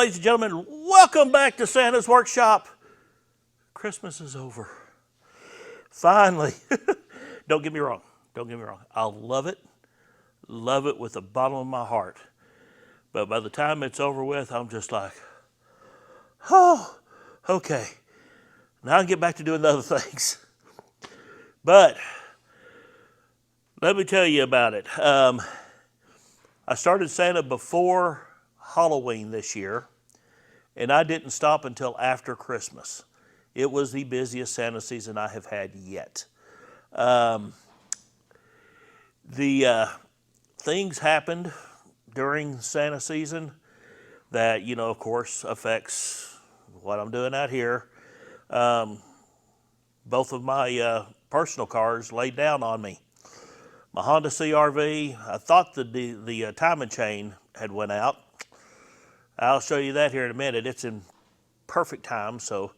ladies and gentlemen, welcome back to Santa's Workshop. Christmas is over. Finally. Don't get me wrong. Don't get me wrong. I love it. Love it with the bottom of my heart. But by the time it's over with, I'm just like, oh, okay. Now I can get back to doing other things. But let me tell you about it. I started Santa before Halloween this year, and I didn't stop until after Christmas. It was the busiest Santa season I have had yet. Things happened during Santa season that, of course, affects what I'm doing out here. Both of my personal cars laid down on me. My Honda CR-V, I thought the timing chain had went out. I'll show you that here in a minute. It's in perfect time, so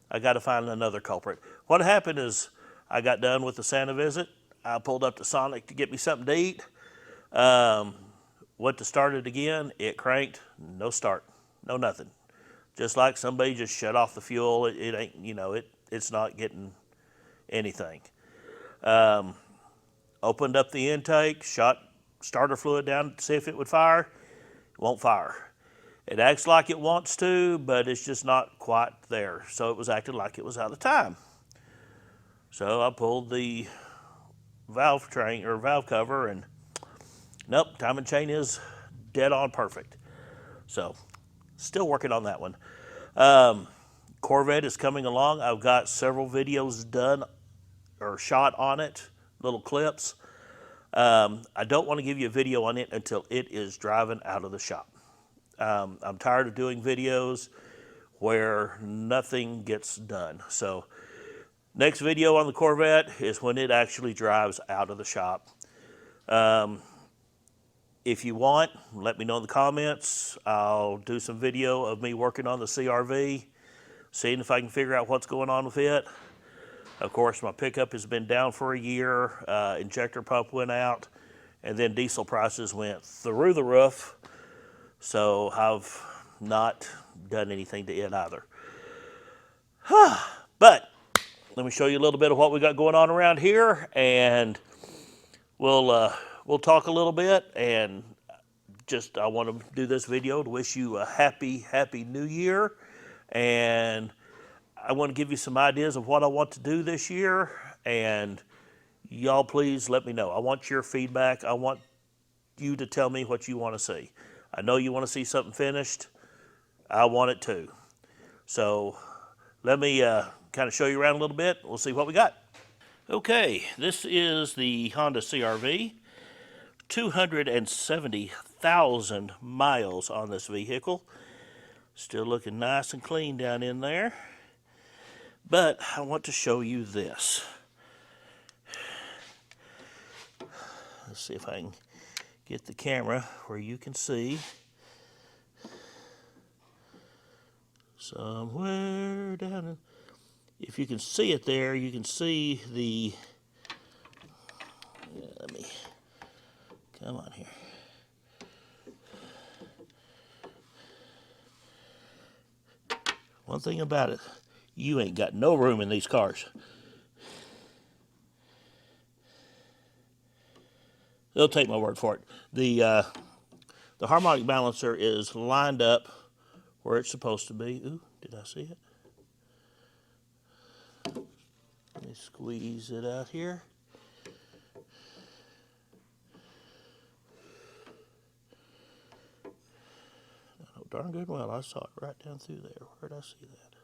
I got to find another culprit. What happened is I got done with the Santa visit. I pulled up to Sonic to get me something to eat. Went to start it again. It cranked. No start. No nothing. Just like somebody just shut off the fuel. It ain't, it's not getting anything. Opened up the intake, shot starter fluid down to see if it would fire. It won't fire. It acts like it wants to, but it's just not quite there. So it was acting like it was out of time. So I pulled the valve cover, and nope, timing chain is dead on perfect. So still working on that one. Corvette is coming along. I've got several videos done or shot on it, little clips. I don't want to give you a video on it until it is driving out of the shop. I'm tired of doing videos where nothing gets done. So next video on the Corvette is when it actually drives out of the shop. If you want, let me know in the comments. I'll do some video of me working on the CR-V, seeing if I can figure out what's going on with it. Of course, my pickup has been down for a year. Injector pump went out, and then diesel prices went through the roof. So I've not done anything to it either. But let me show you a little bit of what we got going on around here, and we'll talk a little bit. And I want to do this video to wish you a happy New Year, and I want to give you some ideas of what I want to do this year, and y'all please let me know. I want your feedback. I want you to tell me what you want to see. I know you want to see something finished. I want it too. So let me kind of show you around a little bit. We'll see what we got. Okay, this is the Honda CR-V. 270,000 miles on this vehicle. Still looking nice and clean down in there. But I want to show you this. Let's see if I can get the camera where you can see. Somewhere down in, if you can see it there, you can see the, let me, come on here. One thing about it, you ain't got no room in these cars. They'll take my word for it. The harmonic balancer is lined up where it's supposed to be. Ooh, did I see it? Let me squeeze it out here. I know darn good well I saw it right down through there. Where did I see that?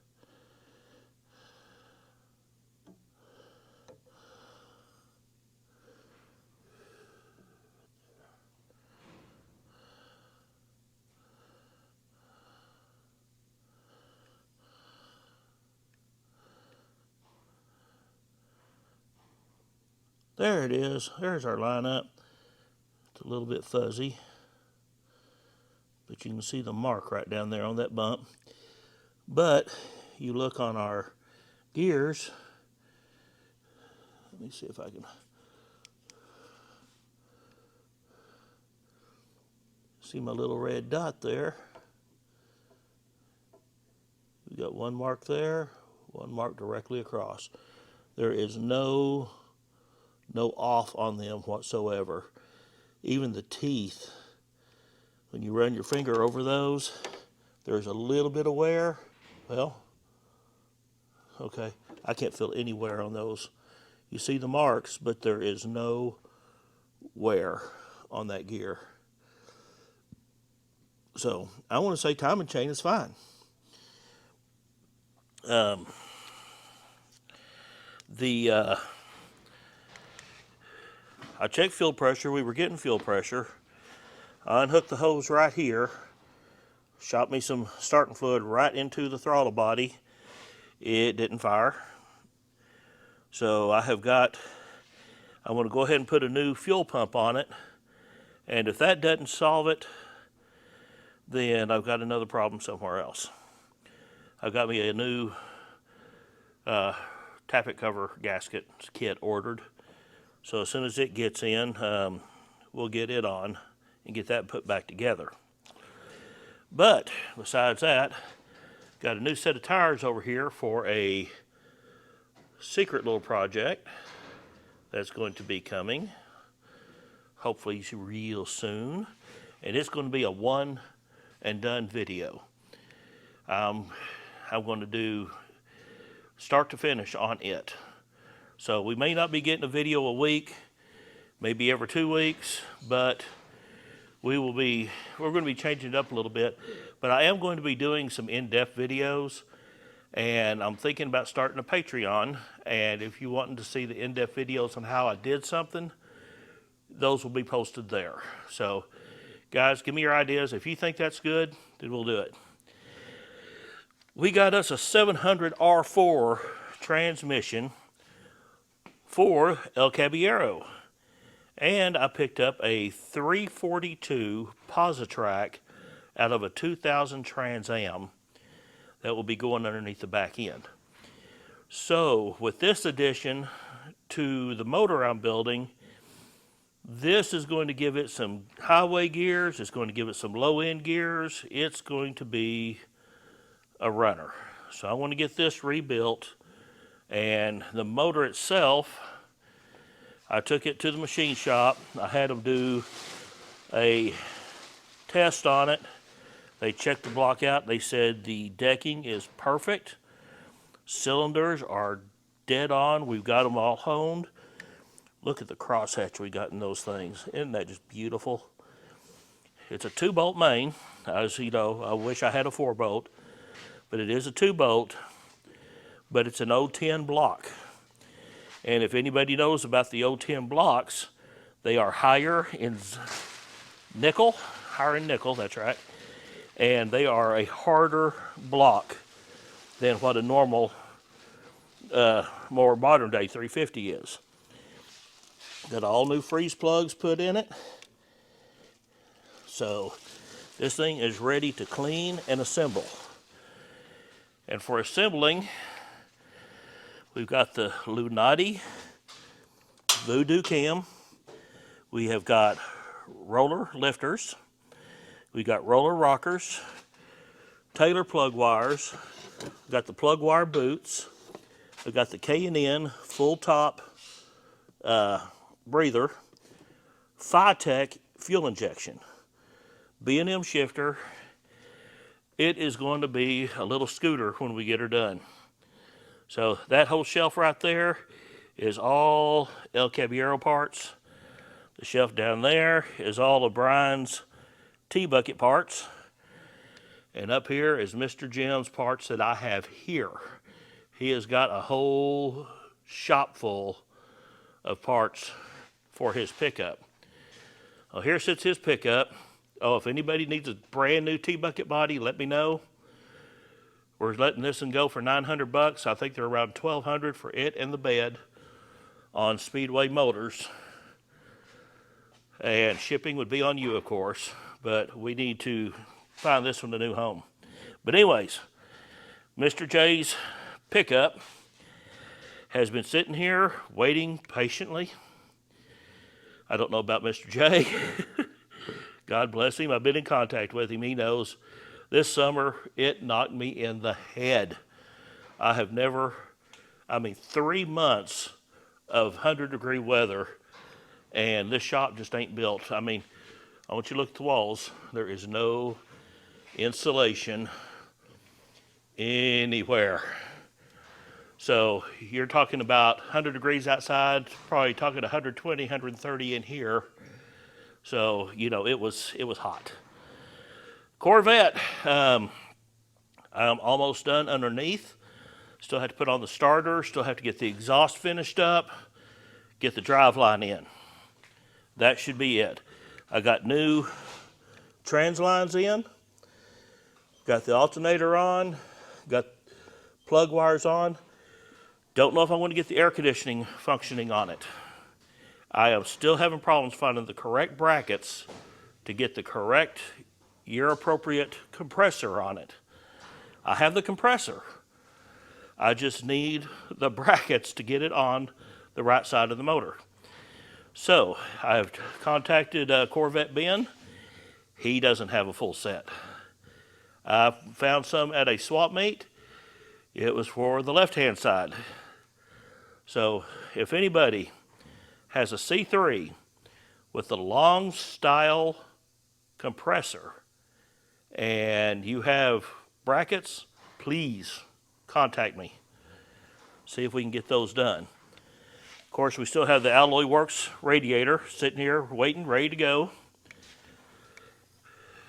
There it is. There's our lineup. It's a little bit fuzzy, but you can see the mark right down there on that bump. But you look on our gears. Let me see if I can see my little red dot there. We got one mark there, one mark directly across. There is no off on them whatsoever. Even the teeth, when you run your finger over those, there's a little bit of wear. Well, okay, I can't feel any wear on those. You see the marks, but there is no wear on that gear. So I want to say timing chain is fine. I checked fuel pressure. We were getting fuel pressure. I unhooked the hose right here. Shot me some starting fluid right into the throttle body. It didn't fire. So I want to go ahead and put a new fuel pump on it. And if that doesn't solve it, then I've got another problem somewhere else. I've got me a new tappet cover gasket kit ordered. So as soon as it gets in, we'll get it on and get that put back together. But besides that, got a new set of tires over here for a secret little project that's going to be coming, hopefully real soon. And it's going to be a one and done video. I'm going to do start to finish on it. So we may not be getting a video a week, maybe every 2 weeks, but we're going to be changing it up a little bit. But I am going to be doing some in-depth videos, and I'm thinking about starting a Patreon. And if you're wanting to see the in-depth videos on how I did something, those will be posted there. So guys, give me your ideas. If you think that's good, then we'll do it. We got us a 700 R4 transmission for El Caballero. And I picked up a 342 Positrack out of a 2000 Trans Am that will be going underneath the back end. So with this addition to the motor I'm building, this is going to give it some highway gears. It's going to give it some low end gears. It's going to be a runner. So I want to get this rebuilt. And the motor itself, I took it to the machine shop. I had them do a test on it. They checked the block out. They said the decking is perfect. Cylinders are dead on. We've got them all honed. Look at the crosshatch we got in those things. Isn't that just beautiful? It's a 2-bolt main. As you know, I wish I had a 4-bolt, but it is a 2-bolt, but it's an 010 block. And if anybody knows about the 010 blocks, they are higher in nickel, that's right. And they are a harder block than what a normal, more modern day 350 is. Got all new freeze plugs put in it. So this thing is ready to clean and assemble. And for assembling, we've got the Lunati Voodoo cam. We have got roller lifters. We got roller rockers, Taylor plug wires. We've got the plug wire boots. We've got the K&N full top breather, Phi-Tech fuel injection, B&M shifter. It is going to be a little scooter when we get her done. So that whole shelf right there is all El Caballero parts. The shelf down there is all of Brian's T-bucket parts. And up here is Mr. Jim's parts that I have here. He has got a whole shop full of parts for his pickup. Well, here sits his pickup. Oh, if anybody needs a brand new T-bucket body, let me know. We're letting this one go for $900. I think they're around $1,200 for it and the bed on Speedway Motors. And shipping would be on you, of course, but we need to find this one a new home. But anyways, Mr. J's pickup has been sitting here waiting patiently. I don't know about Mr. J. God bless him. I've been in contact with him. He knows This summer, it knocked me in the head. I have never, 3 months of 100-degree weather, and this shop just ain't built. I want you to look at the walls. There is no insulation anywhere. So you're talking about 100 degrees outside, probably talking 120, 130 in here. So, it was hot. Corvette, I'm almost done underneath. Still have to put on the starter, still have to get the exhaust finished up, get the drive line in. That should be it. I got new trans lines in, got the alternator on, got plug wires on. Don't know if I want to get the air conditioning functioning on it. I am still having problems finding the correct brackets to get the correct year-appropriate compressor on it. I have the compressor. I just need the brackets to get it on the right side of the motor. So I've contacted Corvette Ben. He doesn't have a full set. I found some at a swap meet. It was for the left-hand side. So if anybody has a C3 with the long style compressor and you have brackets, please contact me. See if we can get those done. Of course, we still have the Alloy Works radiator sitting here waiting, ready to go.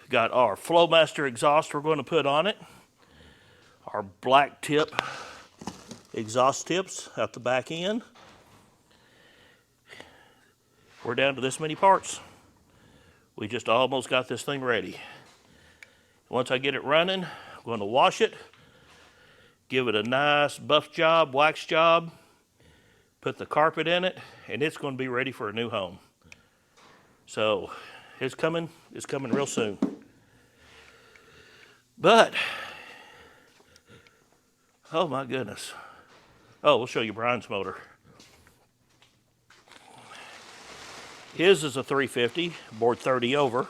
Got our Flowmaster exhaust we're going to put on it. Our black tip exhaust tips out the back end. We're down to this many parts. We just almost got this thing ready. Once I get it running, I'm going to wash it, give it a nice buff job, wax job, put the carpet in it, and it's going to be ready for a new home. So it's coming real soon. But, oh my goodness. Oh, we'll show you Brian's motor. His is a 350, bored 30 over.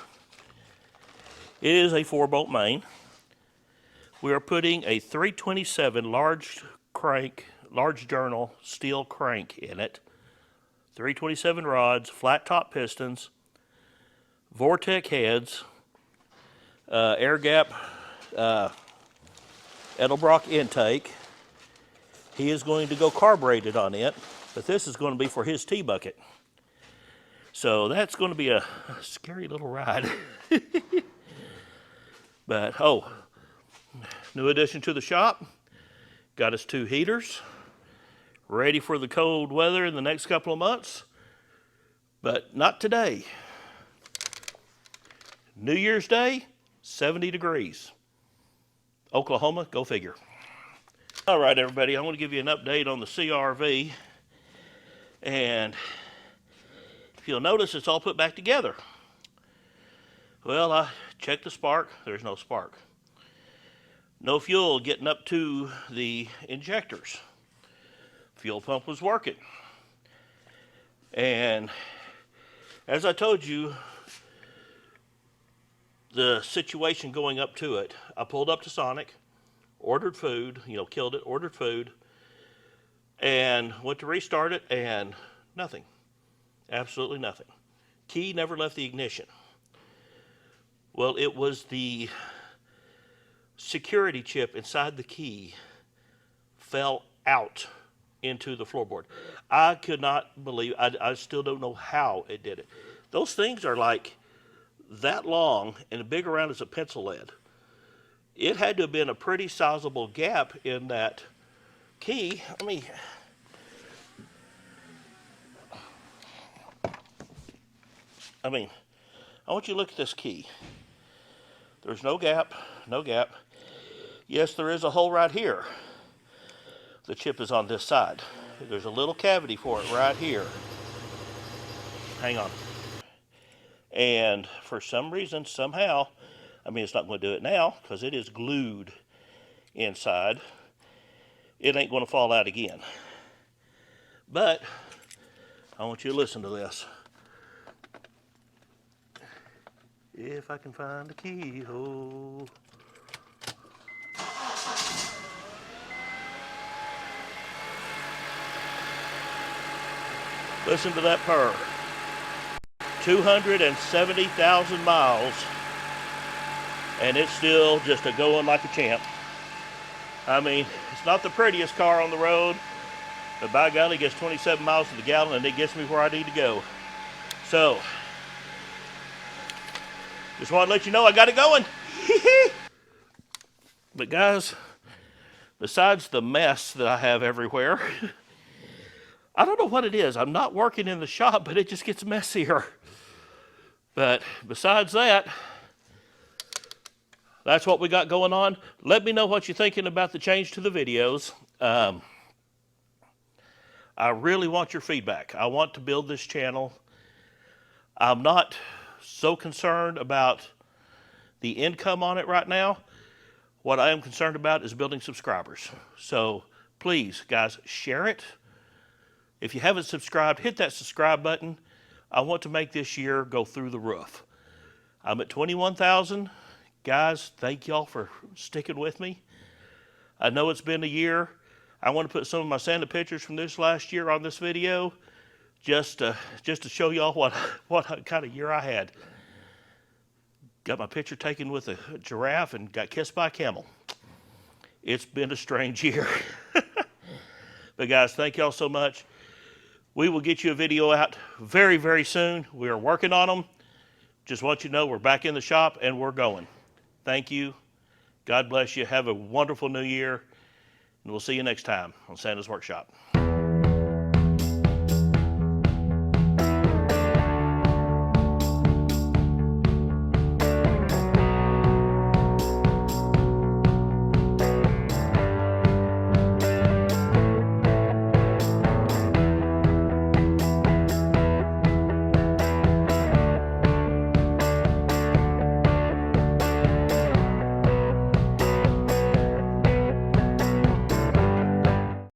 It is a 4-bolt main. We are putting a 327 large journal steel crank in it. 327 rods, flat top pistons, Vortec heads, air gap Edelbrock intake. He is going to go carbureted on it, but this is going to be for his T-bucket. So that's going to be a scary little ride. But, new addition to the shop. Got us 2 heaters. Ready for the cold weather in the next couple of months. But not today. New Year's Day, 70 degrees. Oklahoma, go figure. All right, everybody, I want to give you an update on the CRV. And if you'll notice, it's all put back together. Well, I checked the spark. There's no spark. No fuel getting up to the injectors. Fuel pump was working. And as I told you, the situation going up to it, I pulled up to Sonic, ordered food, killed it, ordered food, and went to restart it, and nothing. Absolutely nothing. Key never left the ignition. Well, it was the security chip inside the key fell out into the floorboard. I could not believe, I still don't know how it did it. Those things are like that long and big around as a pencil lead. It had to have been a pretty sizable gap in that key. I want you to look at this key. There's no gap, no gap. Yes, there is a hole right here. The chip is on this side. There's a little cavity for it right here. Hang on. And for some reason, somehow, it's not going to do it now because it is glued inside. It ain't going to fall out again. But I want you to listen to this. If I can find the keyhole. Listen to that purr. 270,000 miles, and it's still just going like a champ. I mean, it's not the prettiest car on the road, but by golly, it gets 27 miles to the gallon, and it gets me where I need to go. So, just want to let you know I got it going. But guys, besides the mess that I have everywhere, I don't know what it is. I'm not working in the shop, but it just gets messier. But besides that, that's what we got going on. Let me know what you're thinking about the change to the videos. I really want your feedback. I want to build this channel. I'm not so concerned about the income on it right now. What I am concerned about is building subscribers. So please, guys, share it. If you haven't subscribed, hit that subscribe button. I want to make this year go through the roof. I'm at 21,000. Guys, thank y'all for sticking with me. I know it's been a year. I want to put some of my Santa pictures from this last year on this video just to show y'all what kind of year I had. Got my picture taken with a giraffe and got kissed by a camel. It's been a strange year. But guys, thank y'all so much. We will get you a video out very, very soon. We are working on them. Just want you to know we're back in the shop and we're going. Thank you. God bless you. Have a wonderful new year. And we'll see you next time on Santa's Workshop.